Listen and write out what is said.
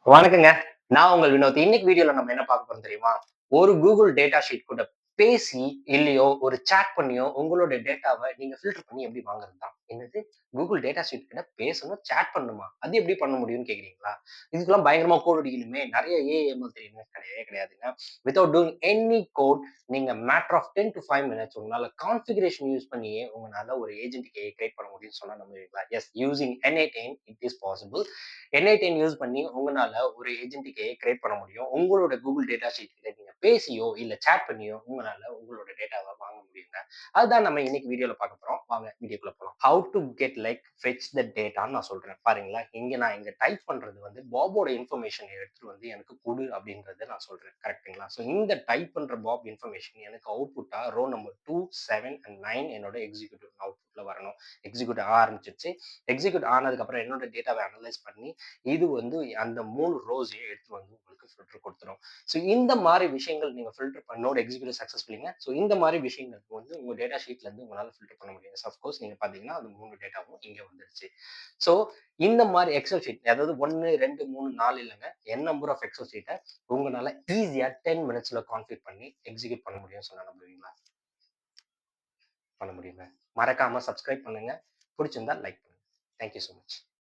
வணக்கங்க. நான் உங்கள் வினோத். இன்னைக்கு வீடியோல நம்ம என்ன பார்க்க போறோம் தெரியுமா? ஒரு Google டேட்டா ஷீட் கூட பேசி, இல்லையோ ஒரு சாட் பண்ணியோ உங்களோட டேட்டாவ நீங்க ஃபில்டர் பண்ணி எப்படி வாங்குறது தான். என்னது? Google டேட்டா ஷீட் கிட்ட பேசணும், சாட் பண்ணணுமா? அது எப்படி பண்ண முடியும்னு கேட்கிறீங்களா? இதுக்கெல்லாம் பயங்கரமா கோட் அடிக்கணுமே, நெறைய ஏஐஎம்எல் தெரியணுமே கிடையவே கிடையாதுங்க. வித்தவுட் டூயிங் எனி கோட் நீங்க மேட்டர் ஆஃப் 10 to 5 மினிட்ஸ் உங்களால கான்ஃபிகரேஷன் யூஸ் பண்ணியே உங்களால ஒரு ஏஜென்ட் ஏஐ கிரியேட் பண்ண முடியும்னு சொன்னா நம்புவீங்களா? Yes, using N8N it is possible. N8N use பண்ணி உங்கனால ஒரு ஏஜென்டிக் ஏஐ கிரியேட் பண்ண முடியும். உங்களோட கூகுள் டேட்டா ஷீட் கிட்ட நீங்க பேசியோ, இல்ல சாட் பண்ணியோ உங்கனால உங்களோட டேட்டாவ வாங்க முடியுங்க. அதுதான் நம்ம இன்னைக்கு வீடியோல பார்க்க போறோம். வாங்க வீடியோக்குள்ள போலாம். How to get like fetch the டேட்டான்னு நான் சொல்றேன். பாருங்களேன், நான் இங்க டைப் பண்றது வந்து பாபோட இன்ஃபர்மேஷன் எடுத்துட்டு வந்து எனக்கு குடு அப்படின்றத நான் சொல்றேன். கரெக்ட்டுங்களா? ஸோ இந்த டைப் பண்ற பாப் இன்ஃபர்மேஷன் எனக்கு அவுட்புட்டா ரோ நம்பர் 2, 7 அண்ட் 9 என்னோட எக்ஸிக்யூட்டிவ் அவுட்புட்ல வரணும். எக்ஸிக்யூட் ஆரம்பிச்சிருச்சு. எக்ஸிக்யூட் ஆனதுக்கப்புறம் என்னோட டேட்டாவ அனலைஸ் பண்ணி இது வந்து அந்த 3 ரோஸையும் எடுத்து வந்து உங்களுக்கு ஃபில்டர் கொடுத்துரும். ஸோ இந்த மாதிரி விஷயங்கள் நீங்க ஃபில்டர் பண்ணோட எக்ஸிக்யூட்டிவ் சக்சஸ்ஃபுல்லிங்க. ஸோ இந்த மாதிரி விஷயங்களுக்கு வந்து உங்க டேட்டா ஷீட்ல இருந்து உங்களால ஃபில்டர் பண்ண முடியும். அஃப்கோர்ஸ் நீங்க பாத்தீங்கன்னா அந்த 3 டேட்டாவும் இங்க வந்துருச்சு. ஸோ இந்த மாதிரி எக்ஸல் ஷீட், அதாவது 1, 2, 3, 4 இல்லைங்க, என் நம்பர் ஆஃப் எக்ஸல் ஷீட்டை உங்களால ஈஸியா 10 மினிட்ஸ்ல கான்ஃபிக் பண்ணி எக்ஸிக்யூட் பண்ண முடியும் சொன்னா நம்புவீங்களா? பண்ண முடியுங்க. மறக்காம சப்ஸ்கிரைப் பண்ணுங்க. பிடிச்சிருந்தா லைக் பண்ணுங்க. Thank you so much.